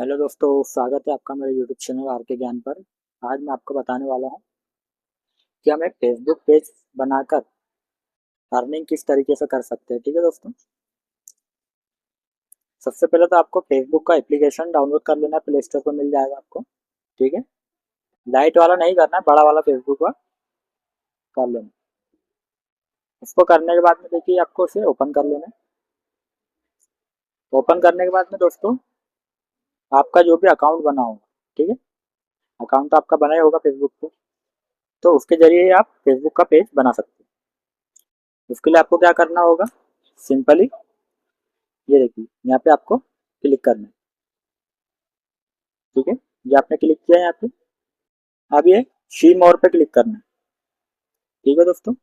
Hello दोस्तों, स्वागत है आपका मेरे यूट्यूब चैनल आर के ज्ञान पर। आज मैं आपको बताने वाला हूँ कि हम एक फेसबुक पेज बनाकर अर्निंग किस तरीके से कर सकते हैं। ठीक है दोस्तों, सबसे पहले तो आपको फेसबुक का एप्लीकेशन डाउनलोड कर लेना है, प्ले स्टोर पर मिल जाएगा आपको। ठीक है, लाइट वाला नहीं करना है, बड़ा वाला फेसबुक का कर लेना। उसको करने के बाद में देखिए आपको उसे ओपन कर लेना है। ओपन करने के बाद में दोस्तों आपका जो भी अकाउंट बना होगा, ठीक है, अकाउंट तो आपका बना ही होगा फेसबुक पे, तो उसके जरिए आप फेसबुक का पेज बना सकते हैं। उसके लिए आपको क्या करना होगा, सिंपली ये देखिए यहाँ पे आपको क्लिक करना है। ठीक है, ये आपने क्लिक किया यहाँ पे। अब ये सी मोर पे क्लिक करना है। ठीक है दोस्तों,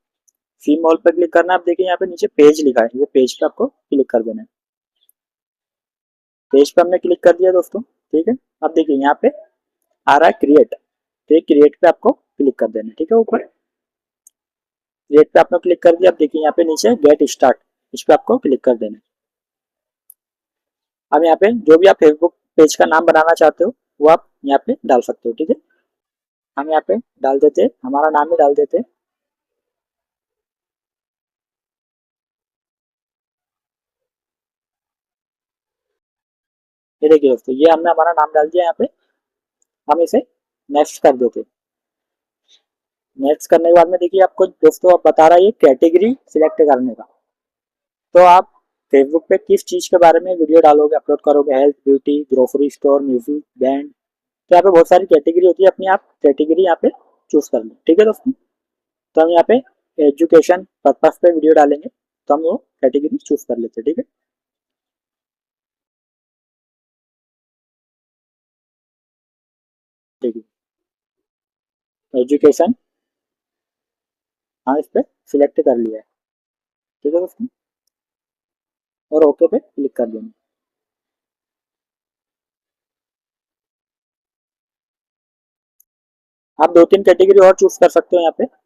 सी मोर पे क्लिक करना है। आप देखिए यहाँ पे नीचे पेज लिखा है, ये पेज पे आपको क्लिक कर देना है। पेज पे हमने क्लिक कर दिया दोस्तों। ठीक है, अब देखिए यहाँ पे आ रहा है क्रिएट, तो ये क्रिएट पे आपको क्लिक कर देना है। ठीक है, ऊपर क्रिएट पे आपने क्लिक कर दिया। अब देखिए यहाँ पे नीचे गेट स्टार्ट, इस पे आपको क्लिक कर देना है। अब यहाँ पे जो भी आप फेसबुक पेज का नाम बनाना चाहते हो वो आप यहाँ पे डाल सकते हो। ठीक है, हम यहाँ पे डाल देते, हमारा नाम ही डाल देते। ये देखिए दोस्तों, ये हमने हमारा नाम डाल दिया यहाँ पे। हम इसे नेक्स्ट कर देते। नेक्स्ट करने के बाद में देखिए आपको दोस्तों अब बता रहा है ये कैटेगरी सिलेक्ट करने का। तो आप फेसबुक पे किस चीज के बारे में वीडियो डालोगे, अपलोड करोगे, health, beauty, grocery store, music, band, तो यहाँ पे बहुत सारी कैटेगरी होती है, अपनी आप कैटेगरी यहाँ पे चूज कर लो। ठीक है दोस्तों, तो हम यहाँ पे एजुकेशन पर्पज पे वीडियो डालेंगे, तो हम वो कैटेगरी चूज कर लेते हैं। ठीक है, ठीक है, एजुकेशन, हाँ इस पे सिलेक्ट कर लिया है। ठीक है दोस्तों, और ओके पे क्लिक कर देंगे। आप दो तीन कैटेगरी और चूज कर सकते हो यहाँ पे।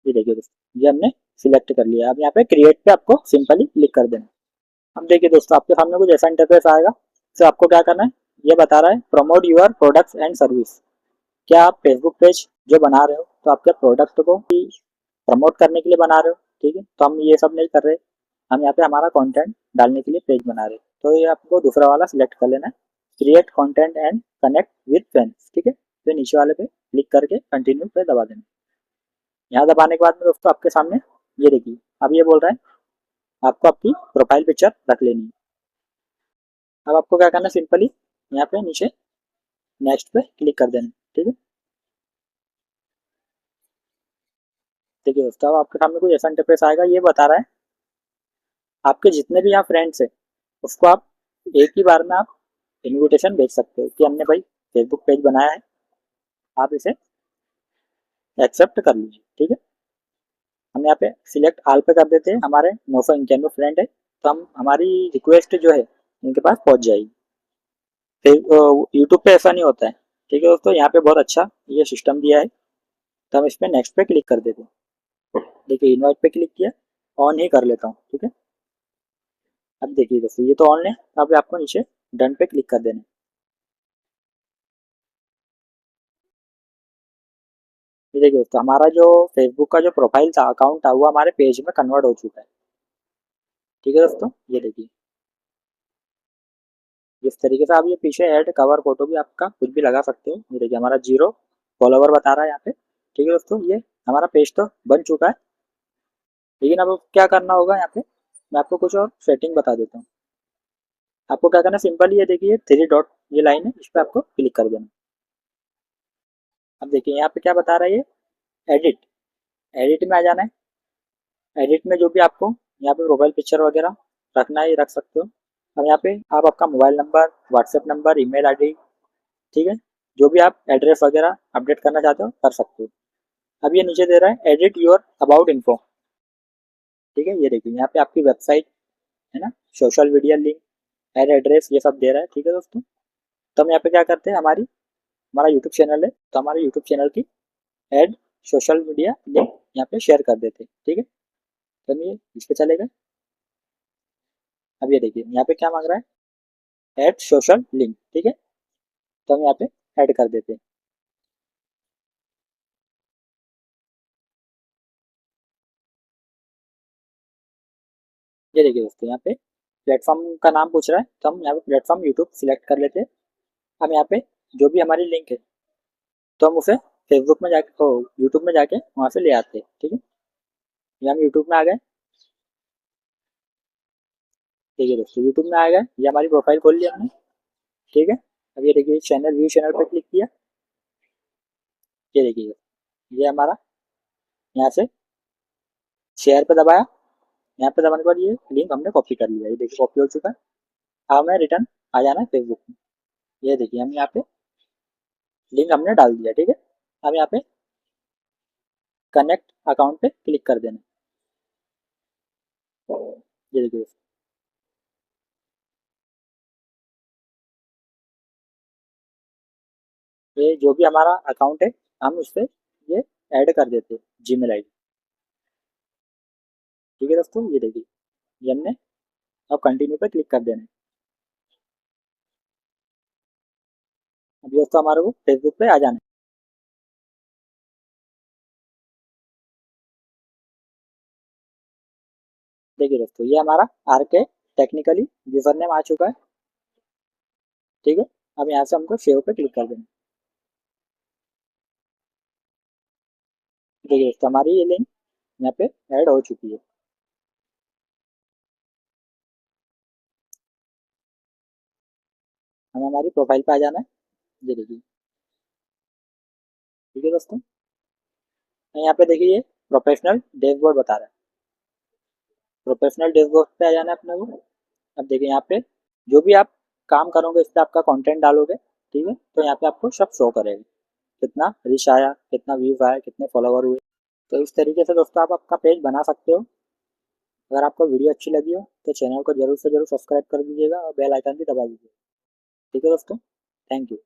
ये देखिए दोस्तों, ये हमने सिलेक्ट कर लिया। अब यहाँ पे क्रिएट पे आपको सिंपली क्लिक कर देना। अब देखिए दोस्तों, आपके सामने कुछ ऐसा इंटरफेस आएगा। तो आपको क्या करना है, ये बता रहा है promote your products and service. क्या आप फेसबुक पेज जो बना रहे हो तो आपके प्रोडक्ट को प्रमोट करने के लिए बना रहे हो। ठीक है, तो हम ये सब नहीं कर रहे, हम यहाँ पे हमारा कंटेंट डालने के लिए पेज बना रहे हैं। तो ये आपको दूसरा वाला सिलेक्ट कर लेना है, create content and connect with friends. ठीक है, तो नीचे वाले पे क्लिक करके कंटिन्यू पे दबा देना। यहाँ दबाने के बाद में दोस्तों आपके सामने ये देखिए, अब ये बोल रहा है आपको आपकी प्रोफाइल पिक्चर रख लेनी है। अब आपको क्या करना है, सिंपली यहाँ पे नीचे नेक्स्ट पे क्लिक कर देना। ठीक है, देखिए दोस्तों अब आपके सामने कुछ ऐसा इंटरफेस आएगा। ये बता रहा है आपके जितने भी यहाँ फ्रेंड्स हैं उसको आप एक ही बार में आप इनविटेशन भेज सकते हो कि हमने भाई फेसबुक पेज बनाया है, आप इसे एक्सेप्ट कर लीजिए। ठीक है, हम यहाँ पे सिलेक्ट आल पे कर देते हैं। हमारे 991 फ्रेंड है, तो हम हमारी रिक्वेस्ट जो है इनके पास पहुंच जाएगी। फिर यूट्यूब पे ऐसा नहीं होता है। ठीक है दोस्तों, यहाँ पे बहुत अच्छा ये सिस्टम दिया है। तो हम इस पे नेक्स्ट पे क्लिक कर देते हैं। देखिए इनवाइट पे क्लिक किया, ऑन ही कर लेता हूँ। ठीक है, अब देखिए दोस्तों ये तो ऑन है, अब आपको नीचे डन पे क्लिक कर देना है। ये देखिए दोस्तों हमारा जो फेसबुक का जो प्रोफाइल था, अकाउंट था, वो हमारे पेज में कन्वर्ट हो चुका है। ठीक है दोस्तों, ये देखिए इस तरीके से आप ये पीछे ऐड कवर फोटो भी आपका कुछ भी लगा सकते हो। ये देखिए हमारा 0 फॉलोवर बता रहा है यहाँ पे। ठीक है दोस्तों, ये हमारा पेज तो बन चुका है, लेकिन अब क्या करना होगा यहाँ पे, मैं आपको कुछ और सेटिंग बता देता हूँ। आपको क्या करना है, सिंपल ये देखिए 3 डॉट ये लाइन है, इस पर आपको क्लिक कर देना। अब देखिए यहाँ पे क्या बता रहा है ये, एडिट, एडिट में आ जाना है। एडिट में जो भी आपको यहाँ पे प्रोफाइल पिक्चर वगैरह रखना है ये रख सकते हो। अब यहाँ पे आप आपका mobile number, WhatsApp number, email ID, ठीक है, जो भी आप एड्रेस वगैरह अपडेट करना चाहते हो कर सकते हो। अब ये नीचे दे रहा है एडिट योर अबाउट इन्फो। ठीक है, ये देखिए यहाँ पे आपकी वेबसाइट है ना, social media link, ad address, ये सब दे रहा है। ठीक है दोस्तों, तो हम यहाँ पे क्या करते हैं, हमारी हमारा यूट्यूब चैनल है तो हमारे यूट्यूब चैनल की ऐड सोशल मीडिया लिंक यहाँ पे शेयर कर देते हैं। ठीक है, तो हम ये इस पे चले गए। अब ये देखिए यहाँ पे क्या मांग रहा है, ऐड सोशल लिंक। ठीक है, तो हम यहाँ पे ऐड कर देते हैं। ये देखिए दोस्तों यहाँ पे प्लेटफॉर्म का नाम पूछ रहा है, तो हम यहाँ पे प्लेटफॉर्म यूट्यूब सिलेक्ट कर लेते हैं। हम यहाँ पे जो भी हमारी लिंक है तो हम उसे फेसबुक में जाके यूट्यूब में जाके वहाँ से ले आते हैं। ठीक है, ये हम यूट्यूब में आ गए। ठीक है दोस्तों, यूट्यूब में आ गए, ये हमारी प्रोफाइल खोल लिया हमने। ठीक है, अब ये देखिए चैनल, व्यू चैनल पे क्लिक किया। ये देखिए ये हमारा यहाँ से शेयर पे दबाया। यहाँ पे दबाने के बाद ये लिंक हमने कॉपी कर लिया। ये देखिए कॉपी हो चुका है। अब हमें रिटर्न आ जाना है फेसबुक में। ये देखिए हम यहाँ पे लिंक हमने डाल दिया। ठीक है, अब यहाँ पे कनेक्ट अकाउंट पे क्लिक कर देना। ये देखिए ये जो भी हमारा अकाउंट है हम उस पर ये ऐड कर देते हैं, जीमेल आईडी। ठीक है दोस्तों, ये देखिए ये हमने अब कंटिन्यू पे क्लिक कर देना है। अब दोस्तों हमारे को फेसबुक पे आ जाना है। देखिए दोस्तों ये हमारा आर के टेक्निकली यूजर नेम आ चुका है। ठीक है, अब यहाँ से हमको सेव पे क्लिक कर देना है। देखिए दोस्तों हमारी ये लिंक यहाँ पे ऐड हो चुकी है। हमें हमारी प्रोफाइल पे आ जाना है। ये देखिए, ठीक है दोस्तों, यहाँ पे देखिए प्रोफेशनल डैशबोर्ड बता रहा है। प्रोफेशनल डैशबोर्ड पे आ जाना है अपने को। अब देखिए यहाँ पे जो भी आप काम करोगे, इस पे आपका कंटेंट डालोगे, ठीक है, तो यहाँ पे आपको सब शो करेगा, कितना रीच आया, कितना व्यूज आया, कितने फॉलोवर हुए। तो इस तरीके से दोस्तों आप आपका पेज बना सकते हो। अगर आपको वीडियो अच्छी लगी हो तो चैनल को जरूर से जरूर सब्सक्राइब कर दीजिएगा और बेल आइकन भी दबा दीजिएगा। ठीक है दोस्तों, थैंक यू।